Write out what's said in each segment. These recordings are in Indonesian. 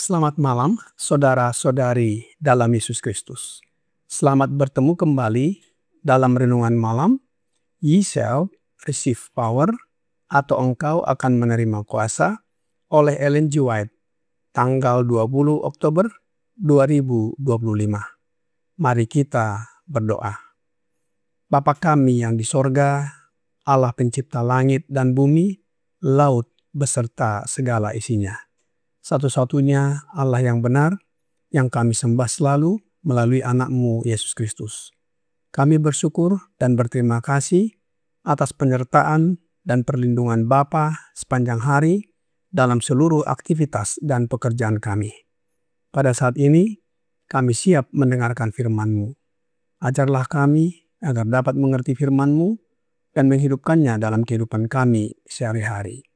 Selamat malam, saudara-saudari dalam Yesus Kristus. Selamat bertemu kembali dalam renungan malam. Ye shall receive power, atau engkau akan menerima kuasa, oleh Ellen G. White, tanggal 20 Oktober 2025. Mari kita berdoa. Bapa kami yang di sorga, Allah pencipta langit dan bumi, laut beserta segala isinya. Satu-satunya Allah yang benar, yang kami sembah selalu melalui anak-Mu Yesus Kristus. Kami bersyukur dan berterima kasih atas penyertaan dan perlindungan Bapa sepanjang hari dalam seluruh aktivitas dan pekerjaan kami. Pada saat ini, kami siap mendengarkan firman-Mu. Ajarlah kami agar dapat mengerti firman-Mu dan menghidupkannya dalam kehidupan kami sehari-hari.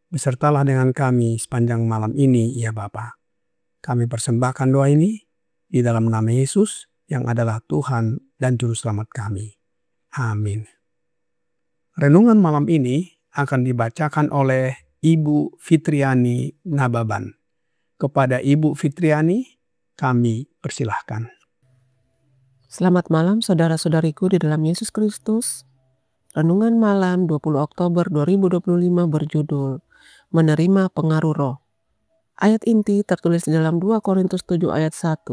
Besertalah dengan kami sepanjang malam ini, ya Bapa. Kami persembahkan doa ini di dalam nama Yesus yang adalah Tuhan dan Juru Selamat kami. Amin. Renungan malam ini akan dibacakan oleh Ibu Fitriani Nababan. Kepada Ibu Fitriani, kami persilahkan. Selamat malam saudara-saudariku di dalam Yesus Kristus. Renungan malam 20 Oktober 2025 berjudul Menerima Pengaruh Roh. Ayat inti tertulis di dalam 2 Korintus 7 ayat 1.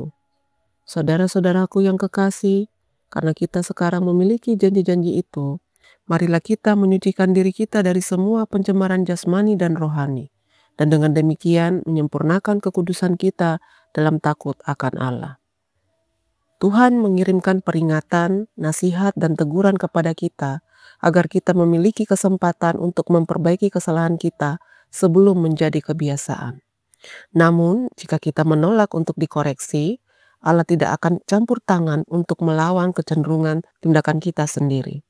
Saudara-saudaraku yang kekasih, karena kita sekarang memiliki janji-janji itu, marilah kita menyucikan diri kita dari semua pencemaran jasmani dan rohani, dan dengan demikian menyempurnakan kekudusan kita dalam takut akan Allah. Tuhan mengirimkan peringatan, nasihat, dan teguran kepada kita agar kita memiliki kesempatan untuk memperbaiki kesalahan kita sebelum menjadi kebiasaan. Namun, jika kita menolak untuk dikoreksi, Allah tidak akan campur tangan untuk melawan kecenderungan tindakan kita sendiri.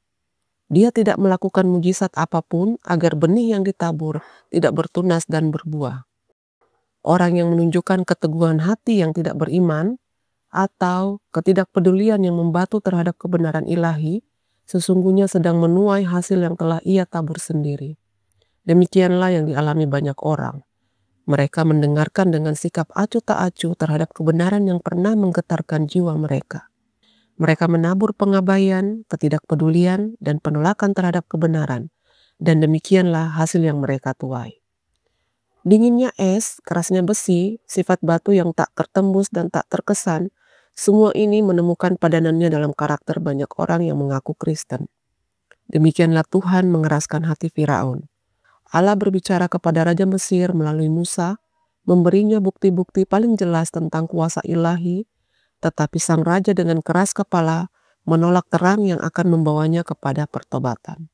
Dia tidak melakukan mujizat apapun agar benih yang ditabur tidak bertunas dan berbuah. Orang yang menunjukkan keteguhan hati yang tidak beriman atau ketidakpedulian yang membatu terhadap kebenaran ilahi, sesungguhnya sedang menuai hasil yang telah ia tabur sendiri. Demikianlah yang dialami banyak orang. Mereka mendengarkan dengan sikap acuh tak acuh terhadap kebenaran yang pernah menggetarkan jiwa mereka. Mereka menabur pengabaian, ketidakpedulian, dan penolakan terhadap kebenaran, dan demikianlah hasil yang mereka tuai. Dinginnya es, kerasnya besi, sifat batu yang tak tertembus dan tak terkesan, semua ini menemukan padanannya dalam karakter banyak orang yang mengaku Kristen. Demikianlah Tuhan mengeraskan hati Firaun. Allah berbicara kepada Raja Mesir melalui Musa, memberinya bukti-bukti paling jelas tentang kuasa ilahi, tetapi sang raja dengan keras kepala menolak terang yang akan membawanya kepada pertobatan.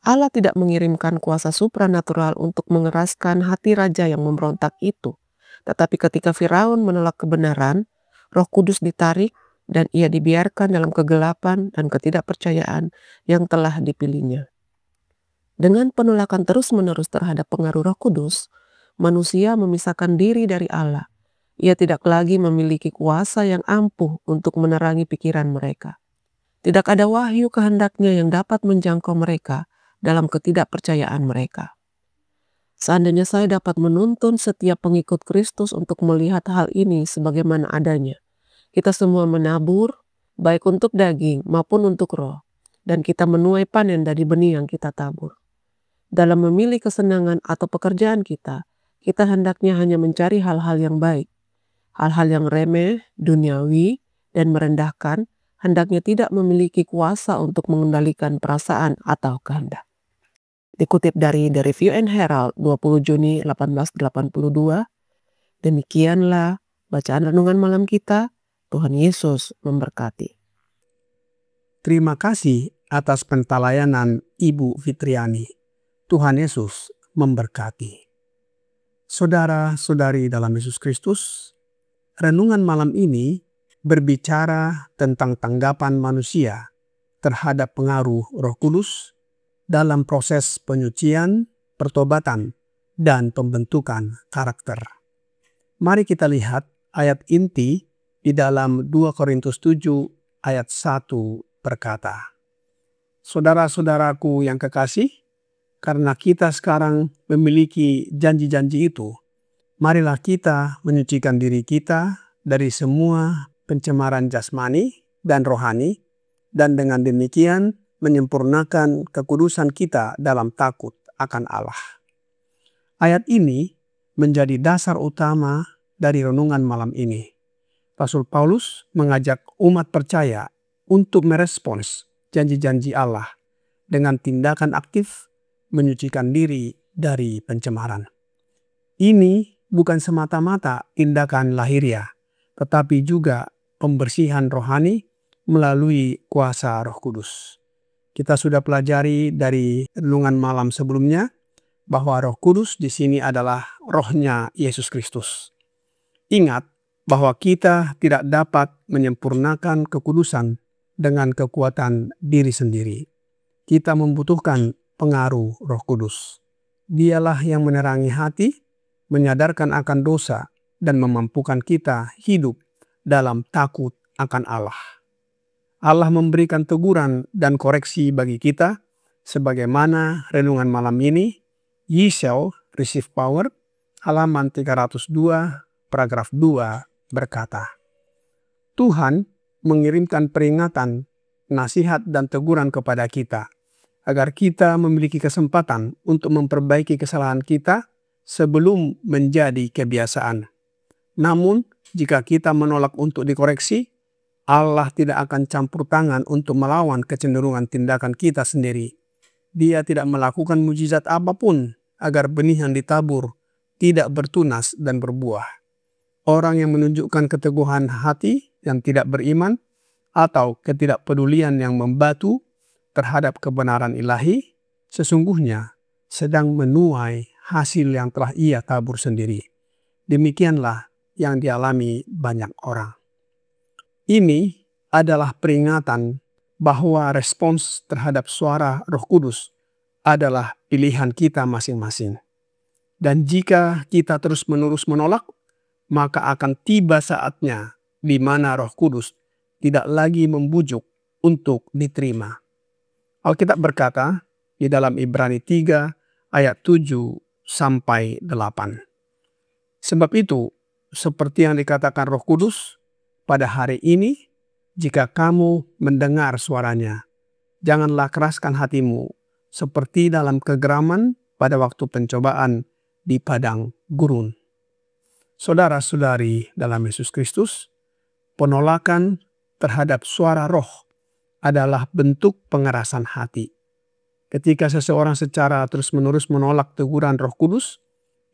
Allah tidak mengirimkan kuasa supranatural untuk mengeraskan hati raja yang memberontak itu, tetapi ketika Firaun menolak kebenaran, Roh Kudus ditarik dan ia dibiarkan dalam kegelapan dan ketidakpercayaan yang telah dipilihnya. Dengan penolakan terus-menerus terhadap pengaruh Roh Kudus, manusia memisahkan diri dari Allah. Ia tidak lagi memiliki kuasa yang ampuh untuk menerangi pikiran mereka. Tidak ada wahyu kehendaknya yang dapat menjangkau mereka dalam ketidakpercayaan mereka. Seandainya saya dapat menuntun setiap pengikut Kristus untuk melihat hal ini sebagaimana adanya, kita semua menabur, baik untuk daging maupun untuk roh, dan kita menuai panen dari benih yang kita tabur. Dalam memilih kesenangan atau pekerjaan kita hendaknya hanya mencari hal-hal yang baik. Hal-hal yang remeh, duniawi, dan merendahkan hendaknya tidak memiliki kuasa untuk mengendalikan perasaan atau kehendak. Dikutip dari The Review and Herald 20 Juni 1882, demikianlah bacaan renungan malam kita. Tuhan Yesus memberkati. Terima kasih atas pentalayanan Ibu Fitriani. Tuhan Yesus memberkati. Saudara-saudari dalam Yesus Kristus, renungan malam ini berbicara tentang tanggapan manusia terhadap pengaruh Roh Kudus dalam proses penyucian, pertobatan, dan pembentukan karakter. Mari kita lihat ayat inti di dalam 2 Korintus 7 ayat 1 berkata, "Saudara-saudaraku yang kekasih, karena kita sekarang memiliki janji-janji itu, marilah kita menyucikan diri kita dari semua pencemaran jasmani dan rohani, dan dengan demikian menyempurnakan kekudusan kita dalam takut akan Allah." Ayat ini menjadi dasar utama dari renungan malam ini. Rasul Paulus mengajak umat percaya untuk merespons janji-janji Allah dengan tindakan aktif menyucikan diri dari pencemaran. Ini bukan semata-mata tindakan lahiriah, tetapi juga pembersihan rohani melalui kuasa Roh Kudus. Kita sudah pelajari dari renungan malam sebelumnya bahwa Roh Kudus di sini adalah rohnya Yesus Kristus. Ingat bahwa kita tidak dapat menyempurnakan kekudusan dengan kekuatan diri sendiri. Kita membutuhkan pengaruh Roh Kudus. Dialah yang menerangi hati, menyadarkan akan dosa, dan memampukan kita hidup dalam takut akan Allah. Allah memberikan teguran dan koreksi bagi kita, sebagaimana renungan malam ini, Ye shall receive power, halaman 302, paragraf 2, berkata, Tuhan mengirimkan peringatan, nasihat, dan teguran kepada kita, agar kita memiliki kesempatan untuk memperbaiki kesalahan kita sebelum menjadi kebiasaan. Namun, jika kita menolak untuk dikoreksi, Allah tidak akan campur tangan untuk melawan kecenderungan tindakan kita sendiri. Dia tidak melakukan mujizat apapun agar benih yang ditabur tidak bertunas dan berbuah. Orang yang menunjukkan keteguhan hati yang tidak beriman atau ketidakpedulian yang membatu terhadap kebenaran ilahi, sesungguhnya sedang menuai hasil yang telah ia tabur sendiri. Demikianlah yang dialami banyak orang. Ini adalah peringatan bahwa respons terhadap suara Roh Kudus adalah pilihan kita masing-masing. Dan jika kita terus-menerus menolak, maka akan tiba saatnya di mana Roh Kudus tidak lagi membujuk untuk diterima. Alkitab berkata di dalam Ibrani 3 ayat 7-8. Sebab itu, seperti yang dikatakan Roh Kudus, pada hari ini, jika kamu mendengar suaranya, janganlah keraskan hatimu seperti dalam kegeraman pada waktu pencobaan di padang gurun. Saudara-saudari dalam Yesus Kristus, penolakan terhadap suara roh adalah bentuk pengerasan hati. Ketika seseorang secara terus-menerus menolak teguran Roh Kudus,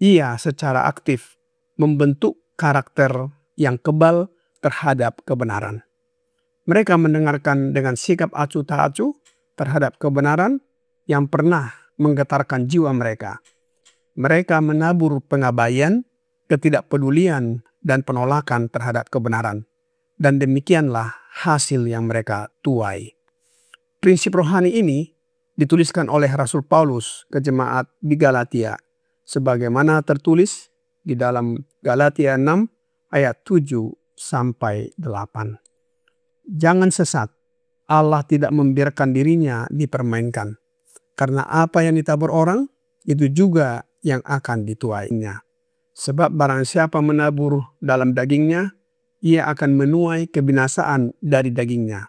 ia secara aktif membentuk karakter yang kebal terhadap kebenaran. Mereka mendengarkan dengan sikap acuh tak acuh terhadap kebenaran yang pernah menggetarkan jiwa mereka. Mereka menabur pengabaian, ketidakpedulian, dan penolakan terhadap kebenaran. Dan demikianlah hasil yang mereka tuai. Prinsip rohani ini dituliskan oleh Rasul Paulus ke jemaat di Galatia, sebagaimana tertulis di dalam Galatia 6 ayat 7-8. Jangan sesat, Allah tidak membiarkan dirinya dipermainkan. Karena apa yang ditabur orang, itu juga yang akan dituainya. Sebab barang siapa menabur dalam dagingnya, ia akan menuai kebinasaan dari dagingnya.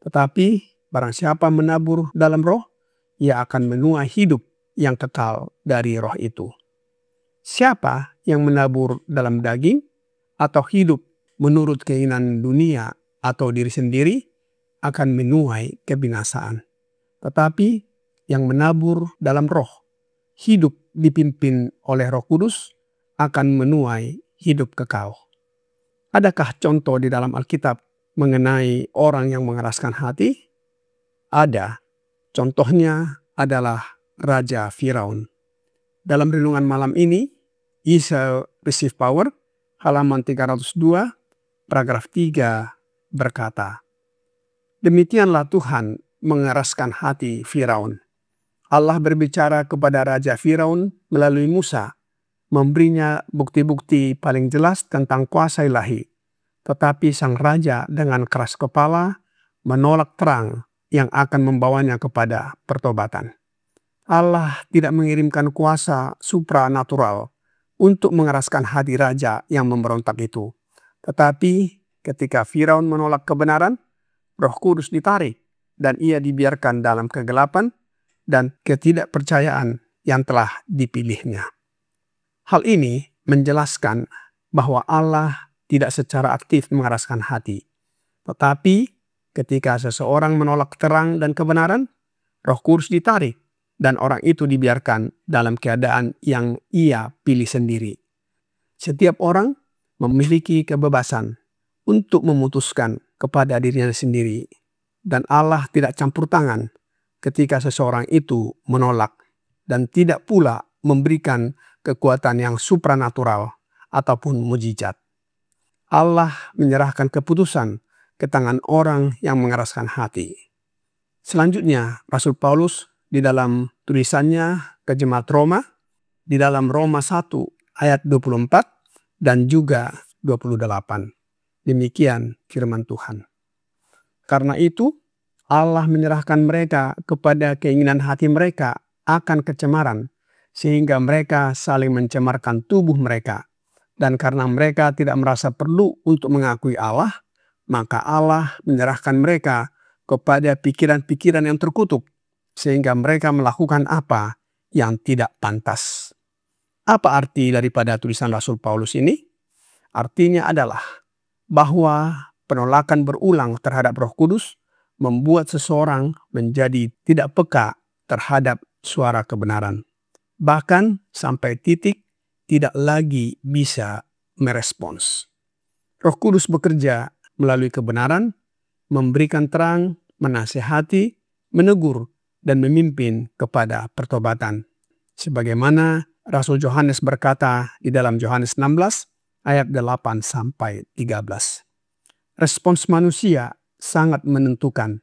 Tetapi barang siapa menabur dalam roh, ia akan menuai hidup yang kekal dari roh itu. Siapa yang menabur dalam daging atau hidup menurut keinginan dunia atau diri sendiri akan menuai kebinasaan. Tetapi yang menabur dalam roh, hidup dipimpin oleh Roh Kudus, akan menuai hidup kekal. Adakah contoh di dalam Alkitab mengenai orang yang mengeraskan hati? Ada. Contohnya adalah Raja Firaun. Dalam renungan malam ini, Ye Shall Receive Power, halaman 302, paragraf 3 berkata, "Demikianlah Tuhan mengeraskan hati Firaun. Allah berbicara kepada Raja Firaun melalui Musa, memberinya bukti-bukti paling jelas tentang kuasa ilahi. Tetapi sang raja dengan keras kepala menolak terang yang akan membawanya kepada pertobatan. Allah tidak mengirimkan kuasa supranatural untuk mengeraskan hati raja yang memberontak itu. Tetapi ketika Firaun menolak kebenaran, Roh Kudus ditarik dan ia dibiarkan dalam kegelapan dan ketidakpercayaan yang telah dipilihnya." Hal ini menjelaskan bahwa Allah tidak secara aktif mengeraskan hati. Tetapi ketika seseorang menolak terang dan kebenaran, Roh Kudus ditarik dan orang itu dibiarkan dalam keadaan yang ia pilih sendiri. Setiap orang memiliki kebebasan untuk memutuskan kepada dirinya sendiri, dan Allah tidak campur tangan ketika seseorang itu menolak dan tidak pula memberikan kekuatan yang supranatural ataupun mujizat. Allah menyerahkan keputusan ke tangan orang yang mengeraskan hati. Selanjutnya, Rasul Paulus di dalam tulisannya ke jemaat Roma, di dalam Roma 1 ayat 24 dan juga 28. Demikian firman Tuhan. "Karena itu, Allah menyerahkan mereka kepada keinginan hati mereka akan kecemaran, sehingga mereka saling mencemarkan tubuh mereka. Dan karena mereka tidak merasa perlu untuk mengakui Allah, maka Allah menyerahkan mereka kepada pikiran-pikiran yang terkutuk, sehingga mereka melakukan apa yang tidak pantas." Apa arti daripada tulisan Rasul Paulus ini? Artinya adalah bahwa penolakan berulang terhadap Roh Kudus membuat seseorang menjadi tidak peka terhadap suara kebenaran. Bahkan sampai titik tidak lagi bisa merespons. Roh Kudus bekerja melalui kebenaran, memberikan terang, menasihati, menegur, dan memimpin kepada pertobatan. Sebagaimana Rasul Yohanes berkata di dalam Yohanes 16 ayat 8-13. Respons manusia sangat menentukan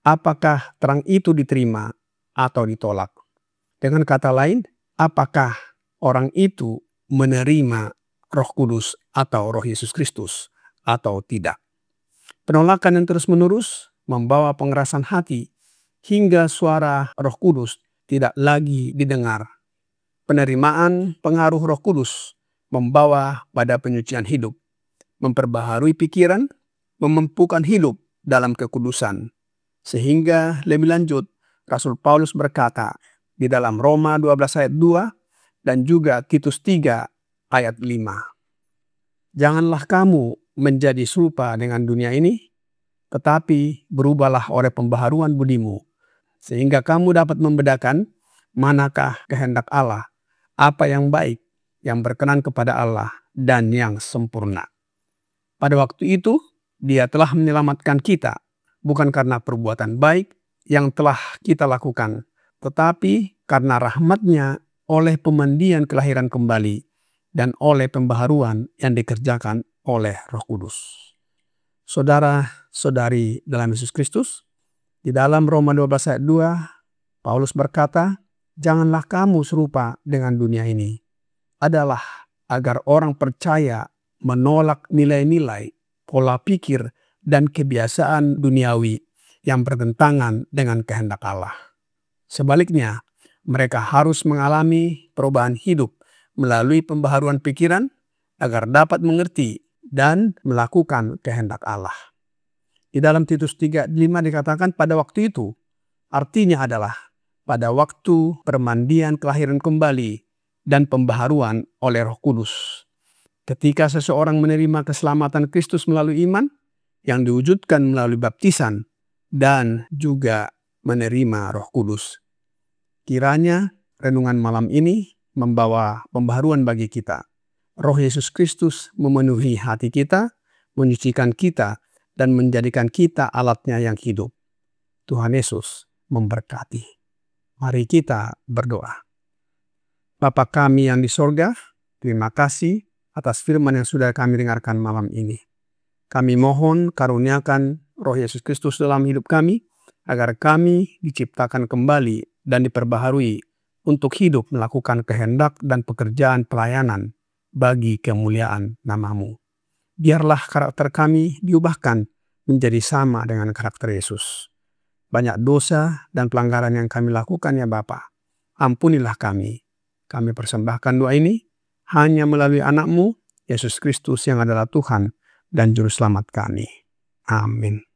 apakah terang itu diterima atau ditolak. Dengan kata lain, apakah orang itu menerima Roh Kudus atau Roh Yesus Kristus atau tidak. Penolakan yang terus-menerus membawa pengerasan hati hingga suara Roh Kudus tidak lagi didengar. Penerimaan pengaruh Roh Kudus membawa pada penyucian hidup, memperbaharui pikiran, memampukan hidup dalam kekudusan. Sehingga lebih lanjut, Rasul Paulus berkata di dalam Roma 12 ayat 2 dan juga Titus 3 ayat 5. "Janganlah kamu menjadi serupa dengan dunia ini, tetapi berubahlah oleh pembaharuan budimu, sehingga kamu dapat membedakan manakah kehendak Allah, apa yang baik, yang berkenan kepada Allah, dan yang sempurna." Pada waktu itu, Dia telah menyelamatkan kita, bukan karena perbuatan baik yang telah kita lakukan, tetapi karena rahmat-Nya oleh pemandian kelahiran kembali dan oleh pembaharuan yang dikerjakan oleh Roh Kudus. Saudara-saudari dalam Yesus Kristus, di dalam Roma 12 ayat 2, Paulus berkata, "Janganlah kamu serupa dengan dunia ini." Adalah agar orang percaya menolak nilai-nilai, pola pikir, dan kebiasaan duniawi yang bertentangan dengan kehendak Allah. Sebaliknya, mereka harus mengalami perubahan hidup melalui pembaharuan pikiran agar dapat mengerti dan melakukan kehendak Allah. Di dalam Titus 3:5 dikatakan pada waktu itu, artinya adalah pada waktu permandian kelahiran kembali dan pembaharuan oleh Roh Kudus. Ketika seseorang menerima keselamatan Kristus melalui iman, yang diwujudkan melalui baptisan, dan juga menerima Roh Kudus. Kiranya renungan malam ini membawa pembaharuan bagi kita. Roh Yesus Kristus memenuhi hati kita, menyucikan kita, dan menjadikan kita alatnya yang hidup. Tuhan Yesus memberkati. Mari kita berdoa. Bapa kami yang di sorga, terima kasih atas firman yang sudah kami dengarkan malam ini. Kami mohon karuniakan Roh Yesus Kristus dalam hidup kami, agar kami diciptakan kembali dan diperbaharui untuk hidup melakukan kehendak dan pekerjaan pelayanan bagi kemuliaan nama-Mu. Biarlah karakter kami diubahkan menjadi sama dengan karakter Yesus. Banyak dosa dan pelanggaran yang kami lakukan ya Bapa. Ampunilah kami. Kami persembahkan doa ini hanya melalui anak-Mu, Yesus Kristus yang adalah Tuhan dan Juru Selamat kami. Amin.